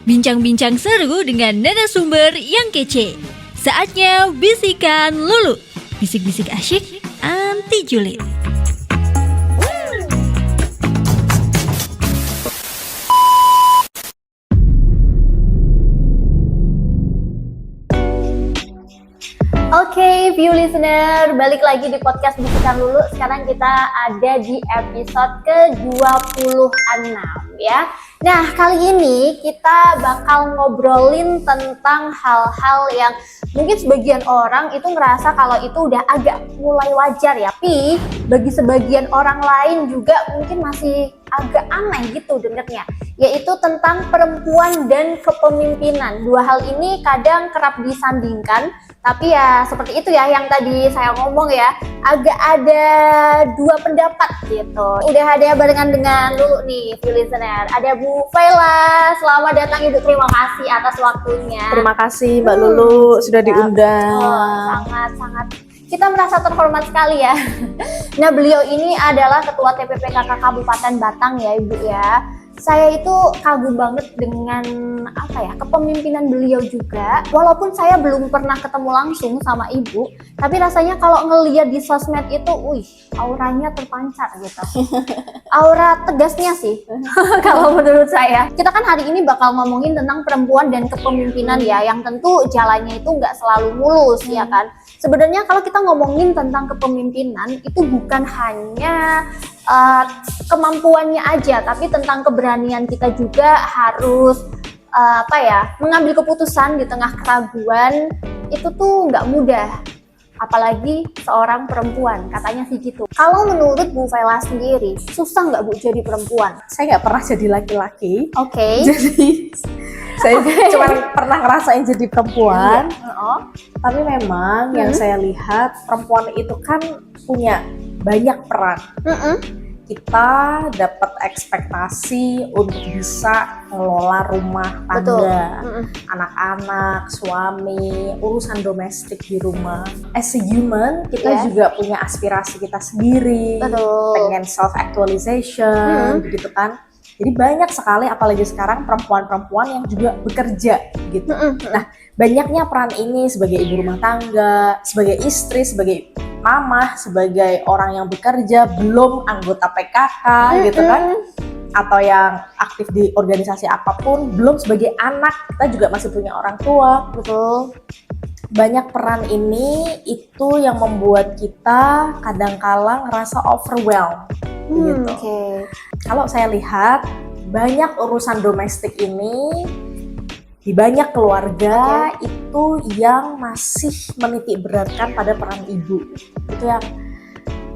Bincang-bincang seru dengan narasumber yang kece. Saatnya Bisikan Lulu. Bisik-bisik asyik, anti julid. Oke, view listener, balik lagi di podcast Bisikan Lulu. Sekarang kita ada di episode ke-26 ya. Nah, kali ini kita bakal ngobrolin tentang hal-hal yang mungkin sebagian orang itu ngerasa kalau itu udah agak mulai wajar ya. Tapi bagi sebagian orang lain juga mungkin masih agak aneh gitu dengernya. Yaitu tentang perempuan dan kepemimpinan. Dua hal ini kadang kerap disandingkan. Tapi ya seperti itu ya yang tadi saya ngomong ya, agak ada dua pendapat gitu. Udah ada barengan dengan Lulu nih, view listener. Ada Bu Faila, selamat datang Ibu. Terima kasih atas waktunya. Terima kasih Mbak Lulu sudah diundang. Sangat kita merasa terhormat sekali ya. Nah, beliau ini adalah Ketua TPPKK Kabupaten Batang ya Ibu ya. Saya itu kagum banget dengan kepemimpinan beliau juga. Walaupun saya belum pernah ketemu langsung sama ibu, tapi rasanya kalau ngelihat di sosmed itu, auranya terpancar gitu. Aura tegasnya sih, kalau menurut saya. Kita kan hari ini bakal ngomongin tentang perempuan dan kepemimpinan ya, yang tentu jalannya itu nggak selalu mulus ya kan. Sebenarnya kalau kita ngomongin tentang kepemimpinan itu bukan hanya kemampuannya aja, tapi tentang keberanian kita juga harus mengambil keputusan di tengah keraguan. Itu tuh nggak mudah, apalagi seorang perempuan, katanya sih gitu. Kalau menurut Bu Faila sendiri, susah nggak Bu jadi perempuan? Saya nggak pernah jadi laki-laki. Oke. Jadi saya cuma pernah ngerasain jadi perempuan. Tapi memang yang saya lihat perempuan itu kan punya banyak peran. Kita dapat ekspektasi untuk bisa mengelola rumah tangga, anak-anak, suami, urusan domestik di rumah. As a human, kita juga punya aspirasi kita sendiri, pengen self-actualization, begitu kan. Jadi banyak sekali, apalagi sekarang perempuan-perempuan yang juga bekerja gitu. Nah, banyaknya peran ini sebagai ibu rumah tangga, sebagai istri, sebagai mamah, sebagai orang yang bekerja, belum anggota PKK gitu kan, atau yang aktif di organisasi apapun, belum sebagai anak, kita juga masih punya orang tua. Betul. Banyak peran ini itu yang membuat kita kadang-kala ngerasa overwhelmed gitu. Kalau saya lihat banyak urusan domestik ini di banyak keluarga itu yang masih menitik beratkan pada peran ibu. Itu yang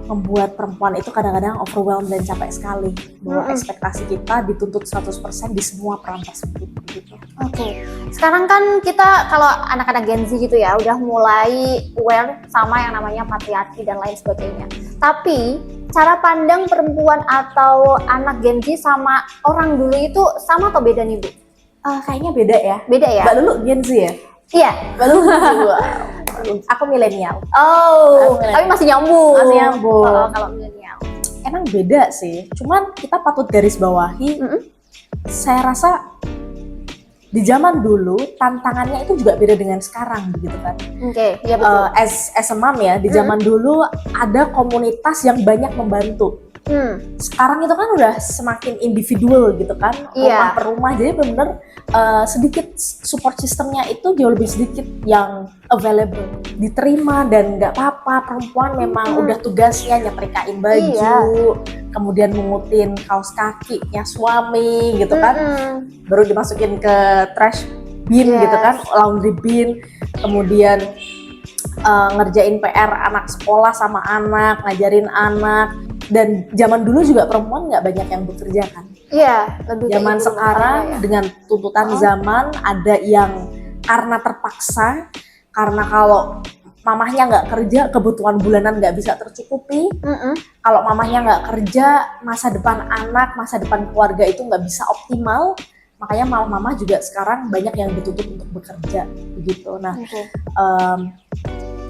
membuat perempuan itu kadang-kadang overwhelmed dan capek sekali bahwa ekspektasi kita dituntut 100% di semua peran tersebut gitu. Sekarang kan kita kalau anak-anak Gen Z gitu ya udah mulai aware sama yang namanya patriarki dan lain sebagainya. Tapi cara pandang perempuan atau anak Gen Z sama orang dulu itu sama atau beda nih Bu? Kayaknya beda ya. Beda ya? Mbak Lulu Gen Z ya? Iya. Mbak Lulu aku milenial. Tapi masih nyambung. Masih nyambung. Kalau milenial. Emang beda sih. Cuman kita patut garis bawahi. Saya rasa di zaman dulu tantangannya itu juga beda dengan sekarang begitu kan. Iya betul. As a mom ya, di zaman dulu ada komunitas yang banyak membantu. Sekarang itu kan udah semakin individual gitu kan, rumah per rumah, jadi benar-benar sedikit support sistemnya itu jauh lebih sedikit yang available, diterima. Dan nggak apa-apa, perempuan memang udah tugasnya nyetrikain baju, kemudian mengutin kaos kakinya suami gitu kan, baru dimasukin ke trash bin gitu kan, laundry bin, kemudian ngerjain PR anak sekolah sama anak, ngajarin anak. Dan zaman dulu juga perempuan nggak banyak yang bekerja kan. Iya, lebih zaman sekarang dengan tuntutan zaman, ada yang karena terpaksa, karena kalau mamahnya nggak kerja, kebutuhan bulanan nggak bisa tercukupi. Kalau mamahnya nggak kerja, masa depan anak, masa depan keluarga itu nggak bisa optimal. Makanya mama juga sekarang banyak yang dituntut untuk bekerja begitu. Nah,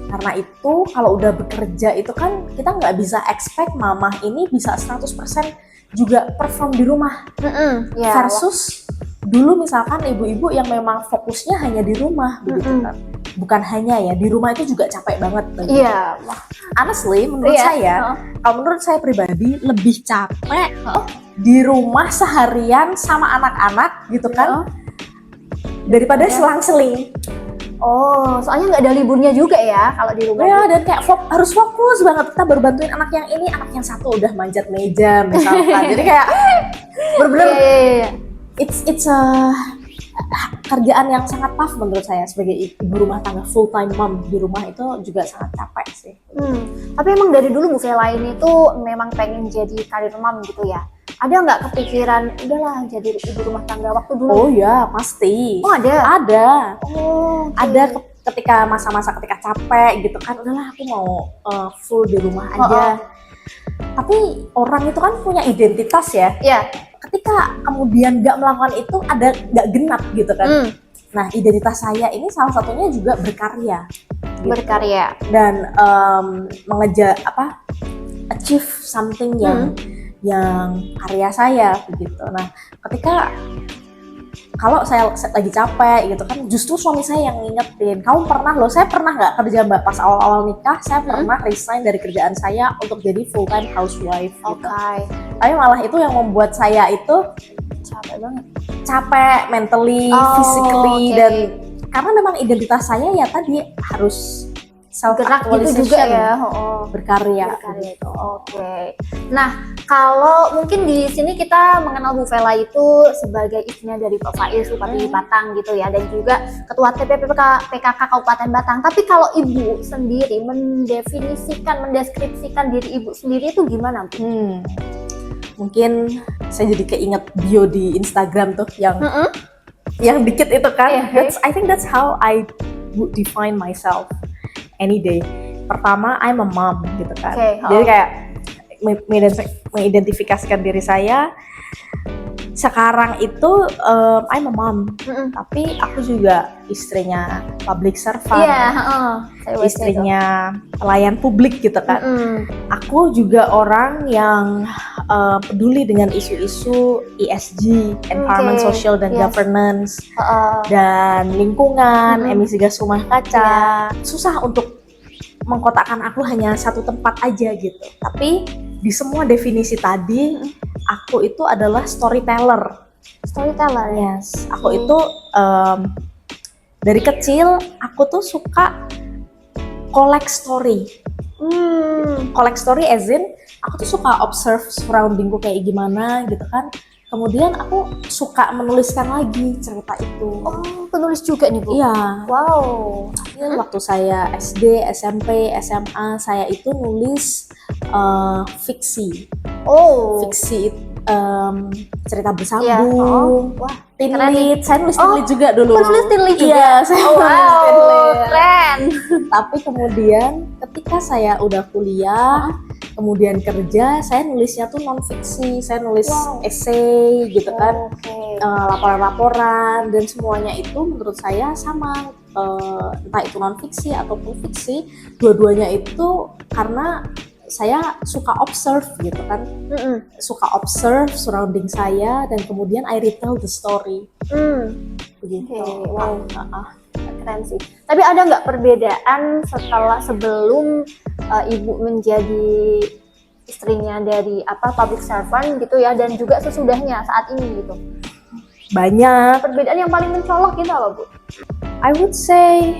karena itu kalau udah bekerja itu kan kita nggak bisa expect mamah ini bisa 100% juga perform di rumah, versus dulu misalkan ibu-ibu yang memang fokusnya hanya di rumah begitu kan. Bukan hanya ya, di rumah itu juga capek banget. Iya. Honestly, menurut Iya. saya, kalau menurut saya pribadi lebih capek di rumah seharian sama anak-anak gitu kan, daripada selang-seling. Oh, soalnya nggak ada liburnya juga ya kalau di rumah. Ya, dan kayak harus fokus banget. Kita baru bantuin anak yang ini, anak yang satu udah manjat meja misalkan. Jadi kayak bener-bener Iya. it's a kerjaan yang sangat tough menurut saya sebagai ibu rumah tangga, full time mom di rumah itu juga sangat capek sih. Tapi emang dari dulu Bu Vela ini tuh memang pengen jadi karir mom gitu ya? Ada nggak kepikiran, udahlah jadi ibu rumah tangga waktu dulu? Oh ya, pasti. Oh, ada? Ada. Oh, oke. Ada ketika masa-masa ketika capek gitu kan, udahlah aku mau full di rumah aja. Tapi orang itu kan punya identitas ya. Iya. Ketika kemudian nggak melakukan itu, ada nggak genap gitu kan. Nah, identitas saya ini salah satunya juga berkarya. Gitu. Berkarya. Dan mengejar achieve something yang karya saya begitu. Nah, ketika kalau saya lagi capek gitu kan, justru suami saya yang ngingetin, saya pernah nggak kerja Mbak pas awal-awal nikah, saya pernah resign dari kerjaan saya untuk jadi full time housewife gitu. Tapi malah itu yang membuat saya itu capek mentally, physically, dan karena memang identitas saya ya tadi harus self gerak gitu juga ya, berkarya. Gitu. Oke. Nah, kalau mungkin di sini kita mengenal Bu Vela itu sebagai istrinya dari Pak Faiz Bupati Batang gitu ya, dan juga Ketua TPP PKK Kabupaten Batang. Tapi kalau Ibu sendiri mendeskripsikan diri Ibu sendiri itu gimana, Bu? Mungkin saya jadi keinget bio di Instagram tuh yang dikit itu kan. I think that's how I would define myself any day. Pertama, I'm a mom gitu kan. Jadi kayak mengidentifikasikan diri saya sekarang itu I'm a mom, tapi aku juga istrinya public servant, istrinya pelayan publik gitu kan. Aku juga orang yang peduli dengan isu-isu ESG, environment, social, dan governance, dan lingkungan, emisi gas rumah kaca. Susah untuk mengkotakkan aku hanya satu tempat aja gitu. Tapi di semua definisi tadi, aku itu adalah storyteller. Yes. Aku itu dari kecil aku tuh suka collect story. Collect story as in aku tuh suka observe surroundingku kayak gimana gitu kan. Kemudian aku suka menuliskan lagi cerita itu. Oh, penulis juga nih, Bu? Iya. Wow. Waktu saya SD, SMP, SMA, saya itu nulis fiksi. Fiksi cerita bersambung. Wah, teen lead. Saya nulis teen lead juga dulu. Nulis teen lead juga? Iya, saya nulis teen lead. Keren. Tapi kemudian ketika saya udah kuliah, kemudian kerja, saya nulisnya tuh non fiksi. Saya nulis essay gitu kan, laporan-laporan, dan semuanya itu menurut saya sama, entah itu non fiksi ataupun fiksi, dua-duanya itu karena saya suka observe gitu kan, suka observe surrounding saya, dan kemudian I retell the story. Begitu. Wow. Keren sih. Tapi ada nggak perbedaan sebelum Ibu menjadi istrinya dari public servant gitu ya, dan juga sesudahnya saat ini gitu? Banyak. Perbedaan yang paling mencolok gitu apa, Bu? I would say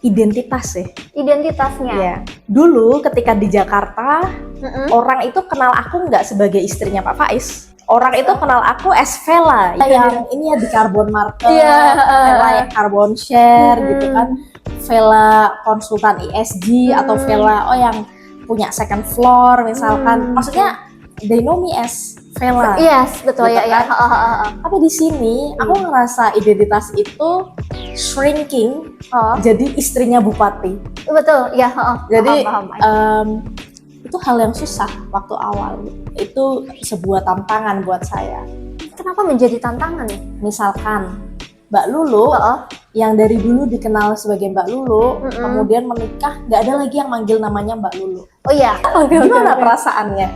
identitas sih. Identitasnya. Yeah. Dulu ketika di Jakarta, orang itu kenal aku nggak sebagai istrinya Pak Faiz. Orang itu kenal aku as Vela, yang ini ya di Carbon Market, Vela yang Carbon Share gitu kan, Vela konsultan ESG, atau Vela yang punya second floor misalkan. Maksudnya they know me as Vela. Yes, betul gitu ya. Tapi di sini aku ngerasa identitas itu shrinking jadi istrinya bupati. Betul ya. Jadi paham. itu hal yang susah waktu awal. Itu sebuah tantangan buat saya. Kenapa menjadi tantangan ya? Misalkan Mbak Lulu yang dari dulu dikenal sebagai Mbak Lulu, kemudian menikah, nggak ada lagi yang manggil namanya Mbak Lulu. Oh iya. Gimana perasaannya?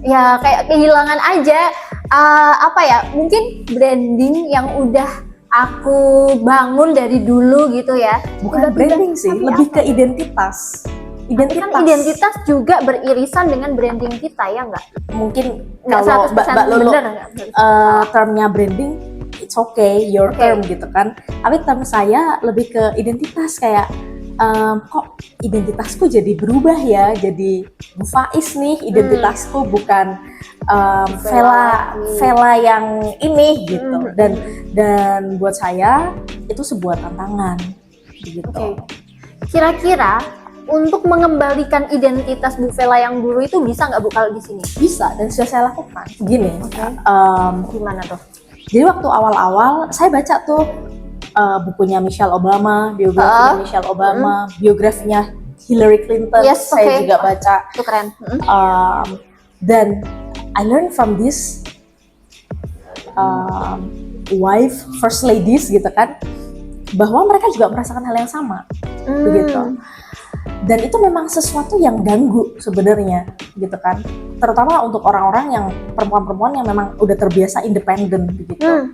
Ya kayak kehilangan aja apa ya, mungkin branding yang udah aku bangun dari dulu gitu ya. Bukan branding sih, tapi lebih apa? ke identitas. Kan identitas juga beririsan dengan branding kita ya nggak? Mungkin Nggak kalau 100% Mbak Lulu bener nggak? termnya branding, it's okay, your Okay. term gitu kan. Tapi term saya lebih ke identitas, kayak kok identitasku jadi berubah ya, jadi Bu Faiz nih identitasku, bukan Vela yang ini gitu. Dan buat saya itu sebuah tantangan gitu. Oke. Kira-kira untuk mengembalikan identitas Bu Vela yang dulu itu bisa nggak Bu kalau di sini? Bisa, dan sudah saya lakukan. Gini, Gimana tuh? jadi waktu awal-awal saya baca tuh bukunya Michelle Obama, biografinya Michelle Obama, biografinya Hillary Clinton, Yes, saya okay. juga baca. Itu keren. Dan I learned from this wife, first ladies gitu kan, bahwa mereka juga merasakan hal yang sama, begitu. Dan itu memang sesuatu yang ganggu sebenarnya, gitu kan. Terutama untuk orang-orang yang perempuan-perempuan yang memang udah terbiasa independen, begitu.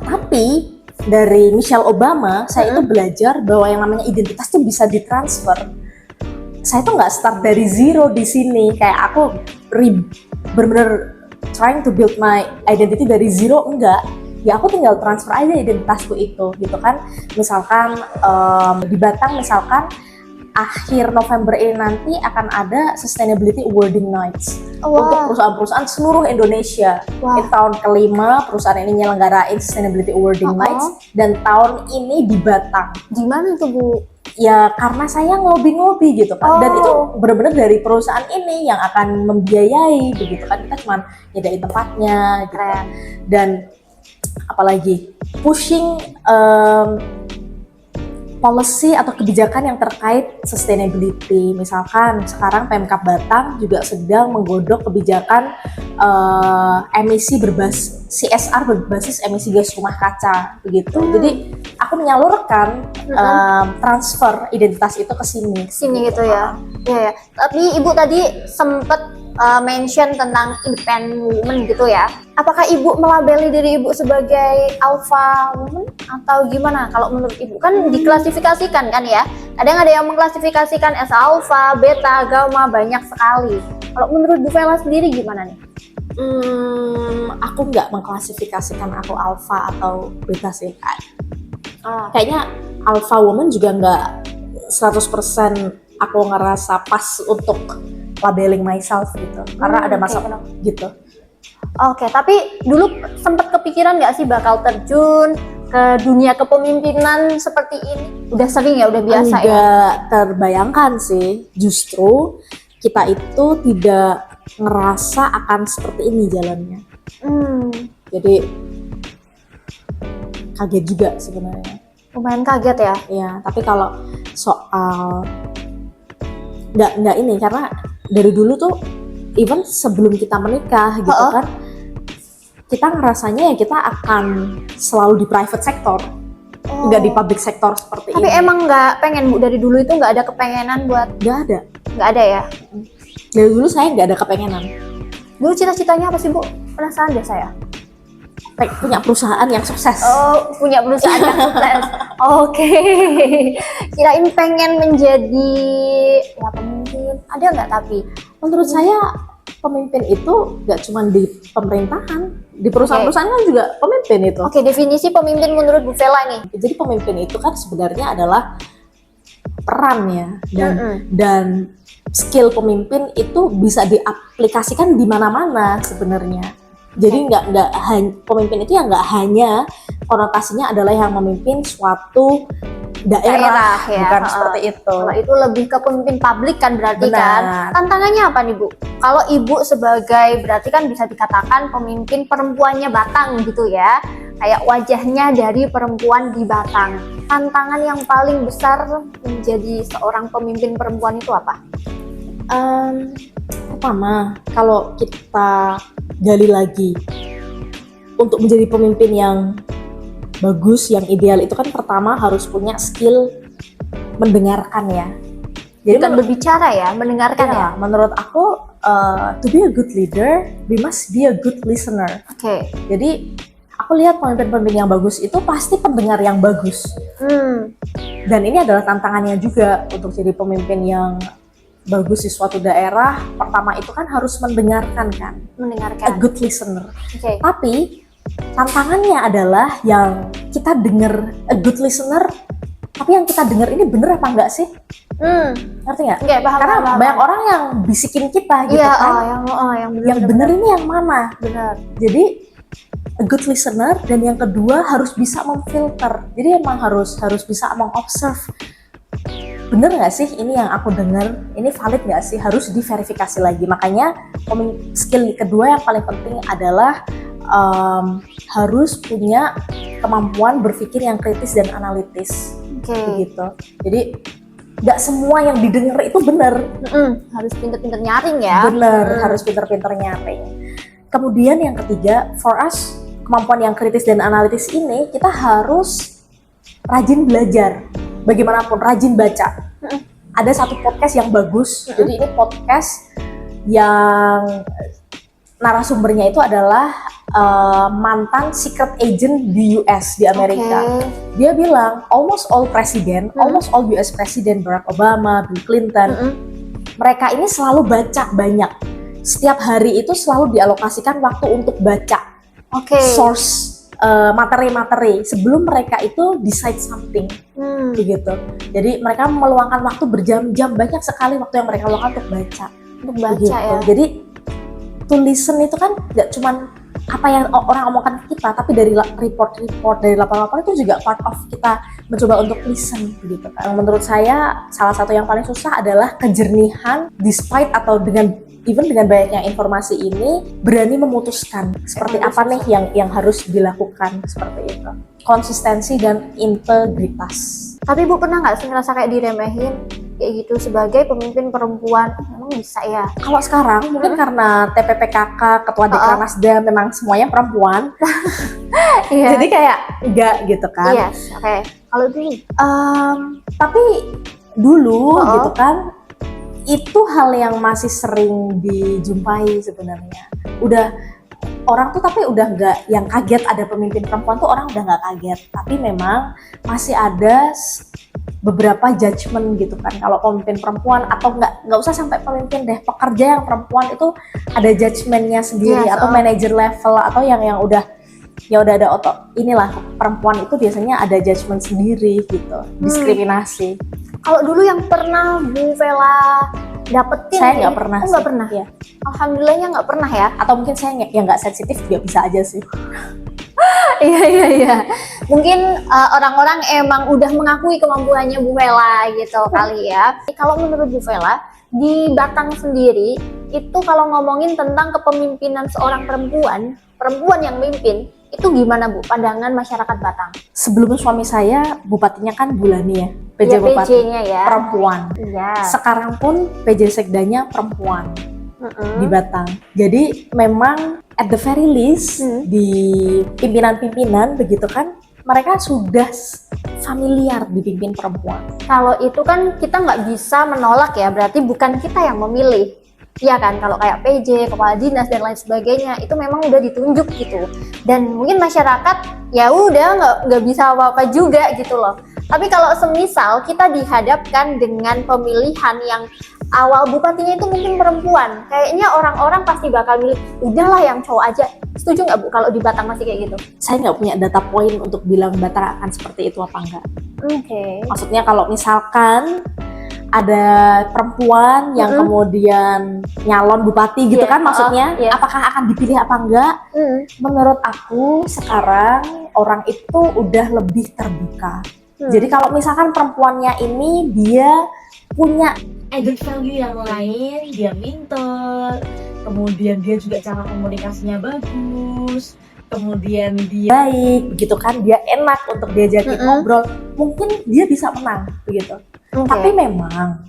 Tapi dari Michelle Obama, saya itu belajar bahwa yang namanya identitas itu bisa ditransfer. Saya tuh nggak start dari zero di sini, kayak aku bener-bener trying to build my identity dari zero, enggak. Ya aku tinggal transfer aja identitasku itu, gitu kan. Misalkan di Batam, misalkan akhir November ini nanti akan ada Sustainability Awarding Nights untuk perusahaan-perusahaan seluruh Indonesia. Ini tahun kelima perusahaan ini nyelenggarain Sustainability Awarding Nights, dan tahun ini di Batam. Gimana tuh Bu? Ya karena saya ngelobi gitu kan, dan itu benar-benar dari perusahaan ini yang akan membiayai, begitu kan. Kita cuma nyediain tempatnya gitu. Dan apalagi pushing policy atau kebijakan yang terkait sustainability. Misalkan sekarang Pemkab Batam juga sedang menggodok kebijakan emisi berbasis CSR, berbasis emisi gas rumah kaca, begitu. Jadi aku menyalurkan transfer identitas itu ke sini gitu ya. Ya. Tapi Ibu tadi sempat mention tentang independent woman gitu ya. Apakah Ibu melabeli diri Ibu sebagai alpha woman atau gimana? Kalau menurut Ibu kan diklasifikasikan kan ya. Kadang ada yang mengklasifikasikan as alpha, beta, gamma, banyak sekali. Kalau menurut Bu Vela sendiri gimana nih? Aku nggak mengklasifikasikan aku alpha atau beta sih. Kayaknya alpha woman juga nggak 100% aku ngerasa pas untuk labeling myself gitu, karena ada masalah gitu. Oke, tapi dulu sempat kepikiran nggak sih bakal terjun ke dunia kepemimpinan seperti ini? Udah sering ya, udah biasa ya? Nggak terbayangkan sih, justru kita itu tidak ngerasa akan seperti ini jalannya. Jadi kaget juga sebenarnya. Lumayan kaget ya? Iya, tapi kalau soal nggak ini, karena dari dulu tuh even sebelum kita menikah gitu kan, kita ngerasanya ya kita akan selalu di private sector, nggak di public sector seperti ini. Tapi emang nggak pengen Bu, dari dulu itu nggak ada kepengenan buat? Nggak ada ya? Dari dulu saya nggak ada kepengenan. Dulu cita-citanya apa sih Bu? Penasaran deh saya. Punya perusahaan yang sukses. Oh, punya perusahaan yang sukses. Oke. Kirain pengen menjadi ya pemimpin. Ada nggak tapi? Menurut saya pemimpin itu nggak cuma di pemerintahan, di perusahaan-perusahaan kan juga pemimpin itu. Oke, definisi pemimpin menurut Bu Vela nih. Jadi pemimpin itu kan sebenarnya adalah peran ya, dan skill pemimpin itu bisa diaplikasikan di mana-mana sebenarnya. Jadi pemimpin itu yang nggak hanya konotasinya adalah yang memimpin suatu daerah ya, bukan seperti itu. Kalau itu lebih ke pemimpin publik kan berarti. Benar. Kan. Tantangannya apa nih Bu? Kalau Ibu sebagai berarti kan bisa dikatakan pemimpin perempuannya Batang gitu ya. Kayak wajahnya dari perempuan di Batang. Tantangan yang paling besar menjadi seorang pemimpin perempuan itu apa? Pertama, kalau kita gali lagi, untuk menjadi pemimpin yang bagus, yang ideal itu kan pertama harus punya skill mendengarkan ya. Jadi kan berbicara ya, mendengarkan ya. Menurut aku to be a good leader, we must be a good listener. Oke. Jadi aku lihat pemimpin-pemimpin yang bagus itu pasti pendengar yang bagus. Dan ini adalah tantangannya juga untuk jadi pemimpin yang bagus di suatu daerah. Pertama itu kan harus mendengarkan kan, a good listener. Tapi tantangannya adalah yang kita dengar a good listener, tapi yang kita dengar ini bener apa enggak sih? Ngerti nggak? Karena banyak orang yang bisikin kita gitu kan. Yang bener ini yang mana? Benar. Jadi a good listener, dan yang kedua harus bisa memfilter. Jadi emang harus bisa mengobserve. Bener nggak sih ini yang aku dengar? Ini valid nggak sih? Harus diverifikasi lagi. Makanya skill kedua yang paling penting adalah harus punya kemampuan berpikir yang kritis dan analitis. Begitu. Jadi nggak semua yang didengar itu benar. Harus pinter-pinter nyaring ya. Bener, harus pinter-pinter nyaring. Kemudian yang ketiga, for us, kemampuan yang kritis dan analitis ini kita harus rajin belajar. Bagaimanapun rajin baca. Ada satu podcast yang bagus. Jadi ini podcast yang narasumbernya itu adalah mantan secret agent di US, di Amerika. Dia bilang almost all US president, Barack Obama, Bill Clinton, mereka ini selalu baca banyak. Setiap hari itu selalu dialokasikan waktu untuk baca source materi-materi sebelum mereka itu decide something, begitu. Jadi mereka meluangkan waktu berjam-jam, banyak sekali waktu yang mereka luangkan untuk baca ya. Jadi to listen itu kan gak cuman apa yang orang omongkan ke kita, tapi dari report dari laporan-laporan itu juga part of kita mencoba untuk listen, begitu kan. Menurut saya salah satu yang paling susah adalah kejernihan, despite atau dengan banyaknya informasi ini, berani memutuskan seperti apa nih yang harus dilakukan, seperti itu. Konsistensi dan integritas. Tapi Bu pernah nggak sih ngerasa kayak diremehin kayak gitu sebagai pemimpin perempuan? Emang bisa ya? Kalau sekarang mungkin karena TPPKK, Ketua Dekran Nasdem memang semuanya perempuan. Jadi kayak enggak gitu kan. Yes, oke. Kalau dulu? Tapi dulu gitu kan, itu hal yang masih sering dijumpai sebenarnya. Udah orang tuh tapi udah nggak yang kaget ada pemimpin perempuan tuh, orang udah nggak kaget. Tapi memang masih ada beberapa judgement gitu kan. Kalau pemimpin perempuan, atau nggak usah sampai pemimpin deh, pekerja yang perempuan itu ada judgementnya sendiri, atau manager level, atau yang udah ada inilah, perempuan itu biasanya ada judgement sendiri gitu, diskriminasi. Kalau dulu yang pernah Bu Vela dapetin? Saya nggak pernah. Nggak pernah ya? Alhamdulillahnya nggak pernah ya. Atau mungkin saya yang nggak sensitif juga bisa aja sih. Iya. Mungkin orang-orang emang udah mengakui kemampuannya Bu Vela gitu kali ya. Kalau menurut Bu Vela, di Batang sendiri itu kalau ngomongin tentang kepemimpinan seorang perempuan yang memimpin, itu gimana Bu pandangan masyarakat Batang? Sebelum suami saya bupatinya kan Bulani ya, PJ Bupati PJ-nya ya, perempuan. Iya. Sekarang pun PJ Sekdanya perempuan di Batang. Jadi memang at the very least di pimpinan-pimpinan begitu kan, mereka sudah familiar dipimpin perempuan. Kalau itu kan kita nggak bisa menolak ya, berarti bukan kita yang memilih. Iya kan, kalau kayak PJ, kepala dinas dan lain sebagainya itu memang udah ditunjuk gitu. Dan mungkin masyarakat ya udah nggak bisa apa-apa juga gitu loh. Tapi kalau semisal kita dihadapkan dengan pemilihan yang awal bupatinya itu mungkin perempuan, kayaknya orang-orang pasti bakal milih udahlah yang cowok aja. Setuju nggak Bu kalau di Batang masih kayak gitu? Saya nggak punya data point untuk bilang Batang akan seperti itu apa enggak. Maksudnya kalau misalkan ada perempuan yang kemudian nyalon bupati gitu kan, maksudnya apakah akan dipilih apa enggak? Menurut aku sekarang orang itu udah lebih terbuka. Jadi kalau misalkan perempuannya ini dia punya added value yang lain, dia pintar, kemudian dia juga cara komunikasinya bagus, kemudian dia baik begitu kan, dia enak untuk diajakin ngobrol, mungkin dia bisa menang begitu. Tapi memang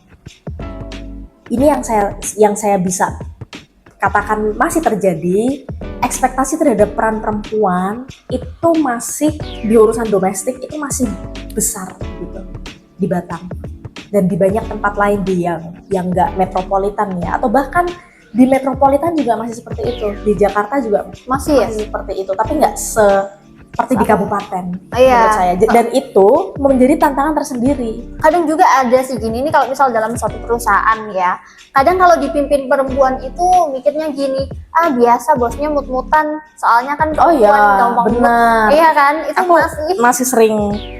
ini yang saya bisa katakan masih terjadi, ekspektasi terhadap peran perempuan itu masih di urusan domestik itu masih besar gitu di Batang dan di banyak tempat lain yang nggak metropolitan ya, atau bahkan Di metropolitan juga masih seperti itu, di Jakarta juga Masih ya? seperti itu, tapi nggak seperti di kabupaten Iya. menurut saya. Dan itu menjadi tantangan tersendiri. Kadang juga ada sih gini, ini kalau misal dalam suatu perusahaan ya, kadang kalau dipimpin perempuan itu mikirnya gini, biasa bosnya mut-mutan, soalnya kan Oh perempuan iya, gampang mut. benar. Iya kan, itu Aku masih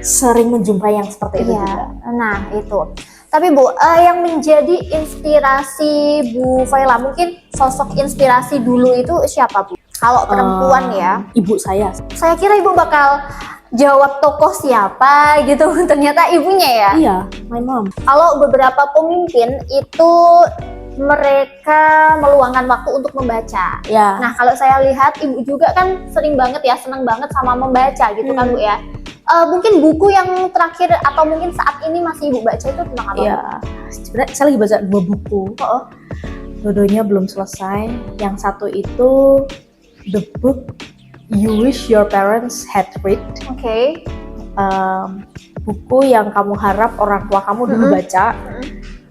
sering menjumpai yang seperti itu iya. juga. Nah itu. Tapi Bu, yang menjadi inspirasi Bu Faila, mungkin sosok inspirasi dulu itu siapa Bu? Kalau perempuan ya, Ibu saya. saya kira Ibu bakal jawab tokoh siapa gitu, ternyata ibunya ya. Iya, my mom. Kalau beberapa pemimpin itu mereka meluangkan waktu untuk membaca. Ya. Nah, kalau saya lihat ibu juga kan sering banget ya, senang banget sama membaca gitu kan Bu ya. Mungkin buku yang terakhir atau mungkin saat ini masih ibu baca itu tentang apa? Iya. Sebenarnya saya lagi baca 2 buku. Oh. Dua-duanya belum selesai. Yang satu itu The Book You Wish Your Parents Had Read. Oke. Buku yang kamu harap orang tua kamu dulu baca.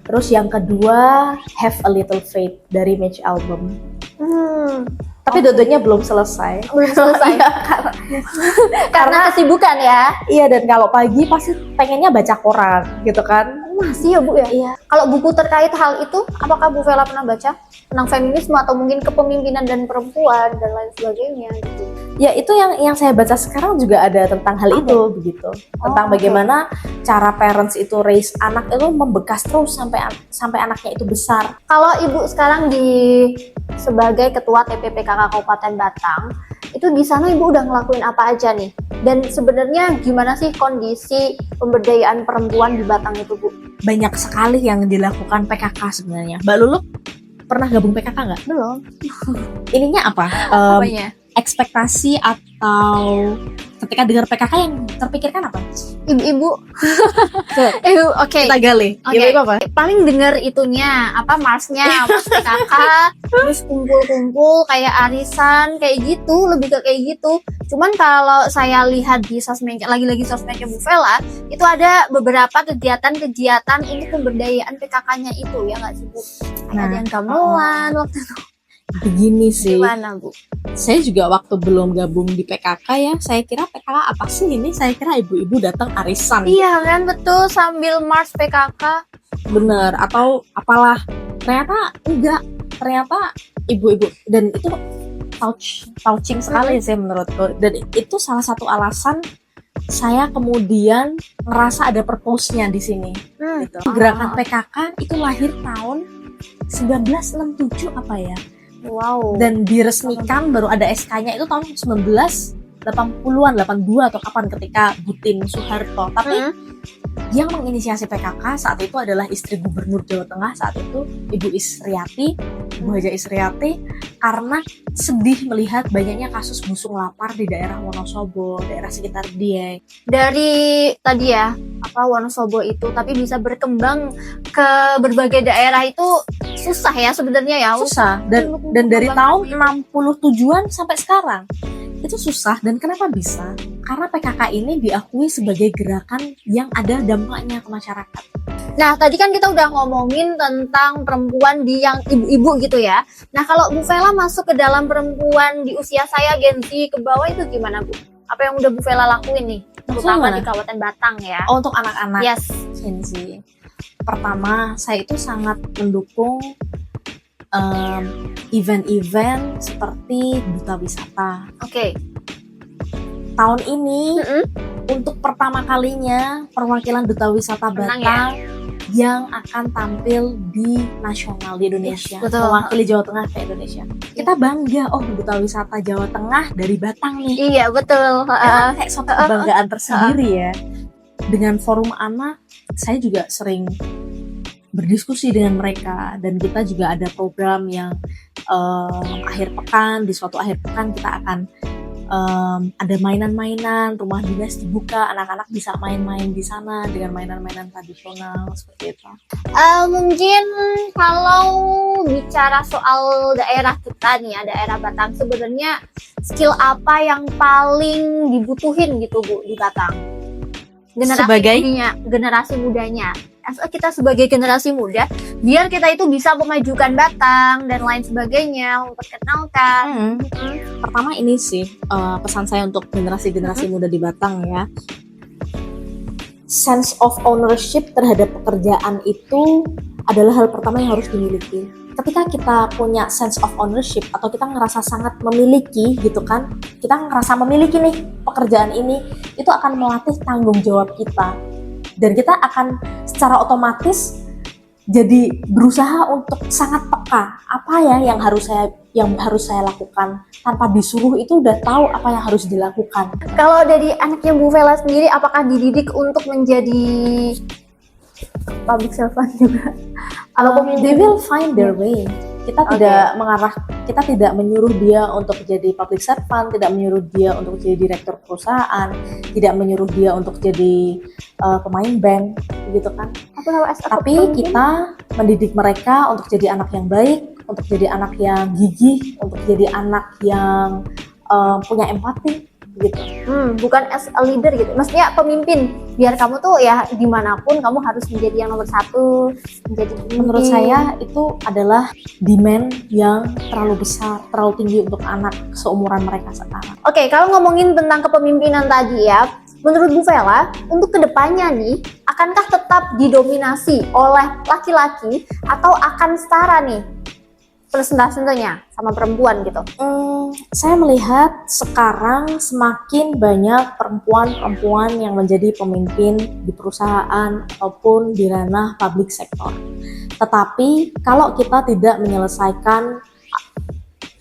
Terus yang kedua Have a Little Faith dari Mitch Albom. Tapi dua-duanya belum selesai. Belum selesai. Iya, Karena kesibukan ya. iya, dan kalau pagi pasti pengennya baca koran gitu kan. Masih ya Bu ya? Iya. Kalau buku terkait hal itu, apakah Bu Vela pernah baca? Tentang feminisme atau mungkin kepemimpinan dan perempuan dan lain sebagainya gitu. Ya itu yang saya baca sekarang juga ada tentang hal itu begitu. Tentang oke. bagaimana cara parents itu raise anak itu membekas terus sampai anaknya itu besar. Kalau Ibu sekarang sebagai ketua TPPKK Kabupaten Batang, itu di sana Ibu udah ngelakuin apa aja nih? Dan sebenarnya gimana sih kondisi pemberdayaan perempuan di Batang itu, Bu? Banyak sekali yang dilakukan PKK sebenarnya. Mbak Lulu pernah gabung PKK nggak? Belum. Ininya apa? Apanya? Ekspektasi atau ketika dengar PKK yang terpikirkan apa? Ibu-ibu. Oke. Kita gali. Oke. Ibu apa? Paling denger itunya, marsnya, mars PKK, terus kumpul-kumpul kayak arisan, kayak gitu, lebih ke kayak gitu. Cuman kalau saya lihat di sosmednya, lagi-lagi sosmednya Bu Vela, itu ada beberapa kegiatan-kegiatan untuk pemberdayaan PKK-nya itu, ya nggak sih Bu? Kayak ada yang gamelan waktu itu. Begini sih. Gimana Bu? Saya juga waktu belum gabung di PKK ya, saya kira PKK apa sih ini? Saya kira ibu-ibu datang arisan. Iya kan, betul, sambil mars PKK. Bener, atau apalah. Ternyata enggak. Ternyata ibu-ibu, dan itu touching sekali sih menurutku. Dan itu salah satu alasan saya kemudian ngerasa ada purpose-nya di sini. Gitu. Gerakan PKK itu lahir tahun 1967 apa ya? Wow. Dan diresmikan baru ada SK-nya itu tahun 1980-an, 82 atau kapan ketika Butin Soeharto. Tapi yang menginisiasi PKK saat itu adalah istri Gubernur Jawa Tengah saat itu, Ibu Isriati, Ibu Haja Isriati, karena sedih melihat banyaknya kasus busung lapar di daerah Wonosobo, daerah sekitar Dieng. Dari tadi ya, Wonosobo itu, tapi bisa berkembang ke berbagai daerah itu susah ya sebenarnya ya. Susah, dan dari tahun 67-an sampai sekarang itu susah. Dan kenapa bisa? Karena PKK ini diakui sebagai gerakan yang ada dampaknya ke masyarakat. Nah, tadi kan kita udah ngomongin tentang perempuan di yang ibu-ibu gitu ya. Nah, kalau Bu Vela masuk ke dalam perempuan di usia saya Gen Z ke bawah itu gimana Bu? Apa yang udah Bu Vela lakuin nih? Terutama di Kabupaten Batang ya. Oh, untuk anak-anak Yes. Gen Z. Pertama, saya itu sangat mendukung event-event seperti Duta Wisata. Oke. Tahun ini untuk pertama kalinya perwakilan Duta Wisata Menang Batang yang akan tampil di nasional di Indonesia, Betul. mewakili Jawa Tengah ke Indonesia. Kita bangga, oh Duta Wisata Jawa Tengah dari Batang nih. Iya, betul. Ya, kayak suatu kebanggaan tersendiri ya. Dengan forum anak, saya juga sering berdiskusi dengan mereka, dan kita juga ada program yang akhir pekan, di suatu akhir pekan kita akan ada mainan-mainan, rumah dinas dibuka, anak-anak bisa main-main di sana dengan mainan-mainan tradisional seperti itu. Mungkin kalau bicara soal daerah kita nih ya, daerah Batang, sebenarnya skill apa yang paling dibutuhin gitu Bu di Batang? Sebagai? Generasi mudanya. kita sebagai generasi muda, biar kita itu bisa memajukan Batang dan lain sebagainya, memperkenalkan. Pertama ini sih pesan saya untuk generasi-generasi muda di Batang ya. Sense of ownership terhadap pekerjaan itu adalah hal pertama yang harus dimiliki. Ketika kita punya sense of ownership atau kita ngerasa sangat memiliki gitu kan, kita ngerasa memiliki nih pekerjaan ini, itu akan melatih tanggung jawab kita. Dan kita akan secara otomatis jadi berusaha untuk sangat peka apa ya yang harus saya lakukan, tanpa disuruh itu udah tahu apa yang harus dilakukan. Kalau dari anaknya Bu Vela sendiri, apakah dididik untuk menjadi public servant juga? They will find their way. Kita tidak menyuruh dia untuk jadi public servant, tidak menyuruh dia untuk jadi direktur perusahaan, tidak menyuruh dia untuk jadi pemain band, gitu kan. Tapi kita mendidik mereka untuk jadi anak yang baik, untuk jadi anak yang gigih, untuk jadi anak yang punya empati, gitu. Bukan as a leader gitu, maksudnya pemimpin. Biar kamu tuh ya dimanapun kamu harus menjadi yang nomor satu, menjadi pemimpin. Menurut saya itu adalah demand yang terlalu besar, terlalu tinggi untuk anak seumuran mereka sekarang. Oke, kalau ngomongin tentang kepemimpinan tadi ya, menurut Bu Vela, untuk kedepannya nih, akankah tetap didominasi oleh laki-laki atau akan setara nih persentasenya sama perempuan gitu? Saya melihat sekarang semakin banyak perempuan-perempuan yang menjadi pemimpin di perusahaan ataupun di ranah public sector. Tetapi kalau kita tidak menyelesaikan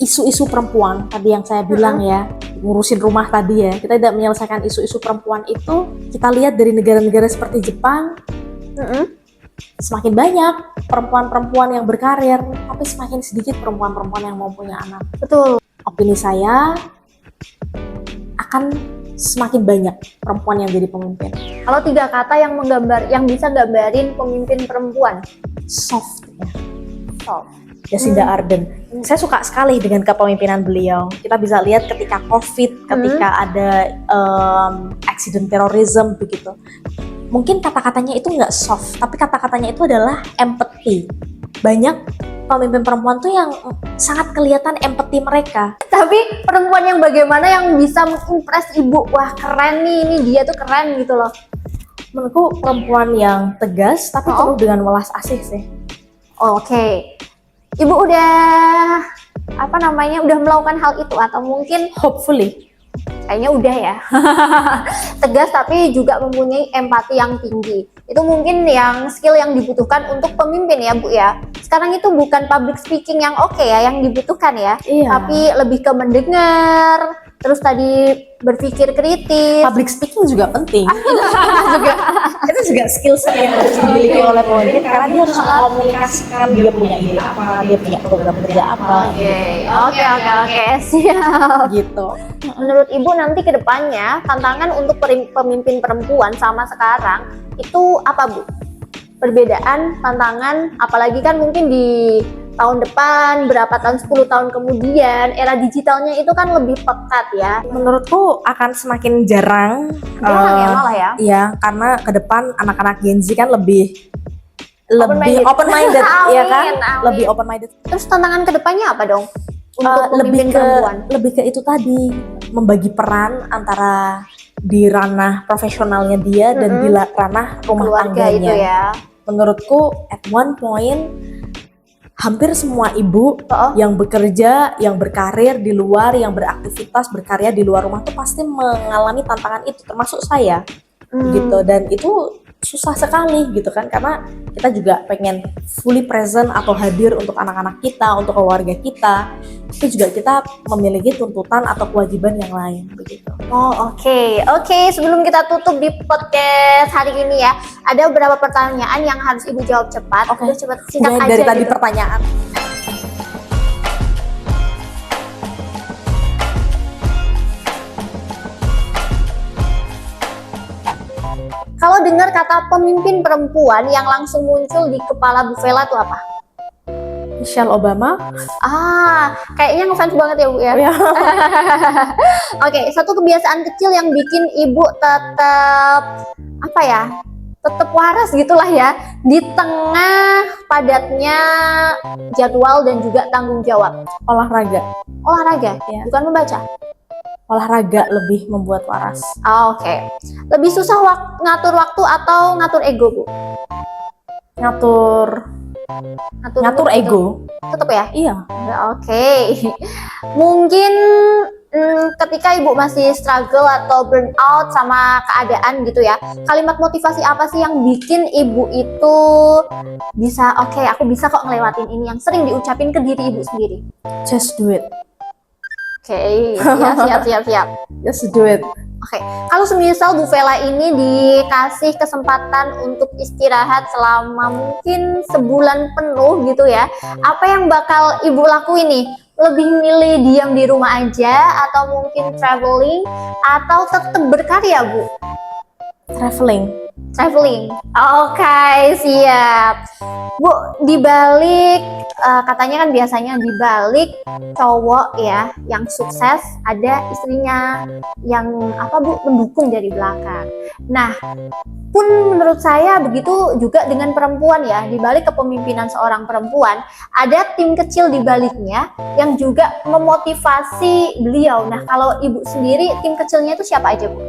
isu-isu perempuan tadi yang saya bilang ya, ngurusin rumah tadi ya, kita tidak menyelesaikan isu-isu perempuan itu, kita lihat dari negara-negara seperti Jepang, semakin banyak perempuan-perempuan yang berkarir, tapi semakin sedikit perempuan-perempuan yang mau punya anak. Betul. Opini saya akan semakin banyak perempuan yang jadi pemimpin. Kalau 3 kata yang bisa gambarin pemimpin perempuan, Soft ya. soft. Jacinda Ardern. Saya suka sekali dengan kepemimpinan beliau. Kita bisa lihat ketika COVID, ketika ada accident terorisme begitu. Mungkin kata-katanya itu nggak soft, tapi kata-katanya itu adalah empathy. Banyak pemimpin perempuan tuh yang sangat kelihatan empati mereka. Tapi perempuan yang bagaimana yang bisa mengimpress ibu? Wah keren nih, ini dia tuh keren gitu loh. Menurutku perempuan yang tegas tapi penuh dengan welas asih sih. Oke. Ibu udah udah melakukan hal itu atau mungkin Hopefully. kayaknya udah ya. Tegas tapi juga mempunyai empati yang tinggi. Itu mungkin yang skill yang dibutuhkan untuk pemimpin ya Bu ya. Sekarang itu bukan public speaking yang oke ya yang dibutuhkan ya. Iya. Tapi lebih ke mendengar, terus tadi berpikir kritis. Public speaking juga penting. itu juga skill set yang harus dimiliki oleh pemimpin karena dia harus mengkomunikasikan dia punya ide apa, dia punya program kerja apa. Oke, siap. Gitu. Menurut Ibu nanti ke depannya tantangan untuk pemimpin perempuan sama sekarang itu apa Bu? Perbedaan, tantangan, apalagi kan mungkin di tahun depan, berapa tahun, 10 tahun kemudian, era digitalnya itu kan lebih pekat ya. Menurutku akan semakin jarang. Jarang ya malah ya? Iya, karena ke depan anak-anak Gen Z kan lebih Open-minded. open-minded, ya kan? Amin. Lebih open-minded. Terus tantangan ke depannya apa dong? Untuk lebih pemimpin ke perempuan. lebih ke itu tadi, membagi peran antara di ranah profesionalnya dia dan di ranah rumah Keluarga tangganya. itu ya. Menurutku at one point hampir semua ibu yang bekerja, yang berkarir di luar, yang beraktivitas berkarya di luar rumah tuh pasti mengalami tantangan itu, termasuk saya gitu. Dan itu susah sekali gitu kan, karena kita juga pengen fully present atau hadir untuk anak-anak kita, untuk keluarga kita. Itu juga kita memiliki tuntutan atau kewajiban yang lain begitu. Oke. Sebelum kita tutup di podcast hari ini ya, ada beberapa pertanyaan yang harus Ibu jawab cepat. Udah cepat, singkat aja Dari tadi gitu. pertanyaan. Kalau dengar kata pemimpin perempuan yang langsung muncul di kepala Bu Vela tuh apa? Michelle Obama. Kayaknya ngefans banget ya Bu ya. Ya. Oke, satu kebiasaan kecil yang bikin Ibu tetap tetap waras gitulah ya di tengah padatnya jadwal dan juga tanggung jawab. Olahraga. Olahraga, Ya. bukan membaca. Olahraga lebih membuat waras. Oke. Lebih susah ngatur waktu atau ngatur ego, Bu? Ngatur Ngatur mood ego. tetap ya? Iya. Oke. Mungkin ketika Ibu masih struggle atau burn out sama keadaan gitu ya, kalimat motivasi apa sih yang bikin Ibu itu bisa, oke, aku bisa kok ngelewatin ini, yang sering diucapin ke diri Ibu sendiri? Just do it. Oke, siap. Just do it. Oke, kalau semisal Bu Vela ini dikasih kesempatan untuk istirahat selama mungkin sebulan penuh gitu ya, apa yang bakal Ibu lakuin nih? Lebih milih diam di rumah aja atau mungkin traveling atau tetap berkarya, Bu? Traveling. Oke, siap. Bu, dibalik katanya kan biasanya dibalik cowok ya yang sukses ada istrinya yang mendukung dari belakang. Nah, pun menurut saya begitu juga dengan perempuan ya, dibalik kepemimpinan seorang perempuan ada tim kecil di baliknya yang juga memotivasi beliau. Nah, kalau Ibu sendiri tim kecilnya itu siapa aja, Bu?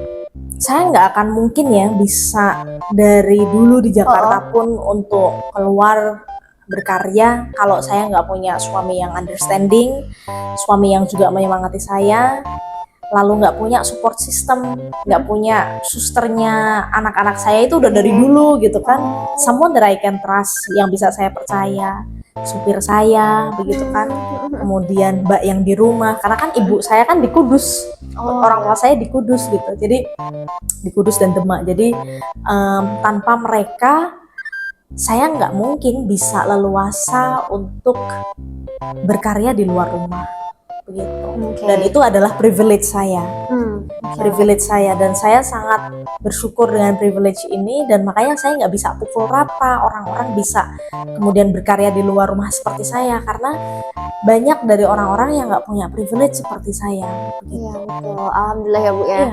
Saya nggak akan mungkin ya bisa dari dulu di Jakarta pun untuk keluar berkarya kalau saya nggak punya suami yang understanding, suami yang juga menyemangati saya, lalu nggak punya support system, nggak punya susternya anak-anak saya itu udah dari dulu gitu kan, someone that I can trust, yang bisa saya percaya, supir saya begitu kan, kemudian mbak yang di rumah, karena kan ibu saya kan di Kudus, orang tua saya di Kudus gitu, jadi di Kudus dan Demak, jadi tanpa mereka saya nggak mungkin bisa leluasa untuk berkarya di luar rumah begitu. Dan itu adalah privilege saya. Privilege saya, dan saya sangat bersyukur dengan privilege ini, dan makanya saya nggak bisa pukul rata orang-orang bisa kemudian berkarya di luar rumah seperti saya, karena banyak dari orang-orang yang nggak punya privilege seperti saya. Iya, betul. Alhamdulillah ya, Bu ya. Iya.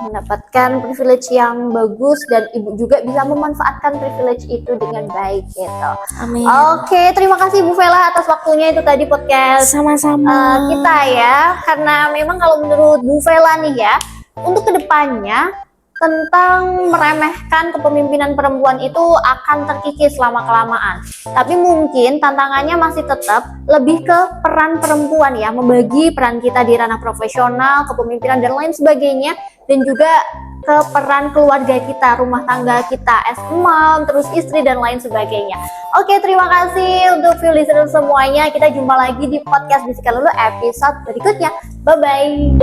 Mendapatkan privilege yang bagus dan Ibu juga bisa memanfaatkan privilege itu dengan baik gitu. Amin. Oke, terima kasih Bu Vela atas waktunya, itu tadi podcast Sama-sama. kita ya. Karena memang kalau menurut Bu Vela nih ya, untuk kedepannya tentang meremehkan kepemimpinan perempuan itu akan terkikis lama-kelamaan. Tapi mungkin tantangannya masih tetap lebih ke peran perempuan ya, membagi peran kita di ranah profesional, kepemimpinan dan lain sebagainya, dan juga ke peran keluarga kita, rumah tangga kita, as mom, terus istri dan lain sebagainya. Oke, terima kasih untuk view listener semuanya. Kita jumpa lagi di podcast Bisikan Lulu episode berikutnya. Bye-bye.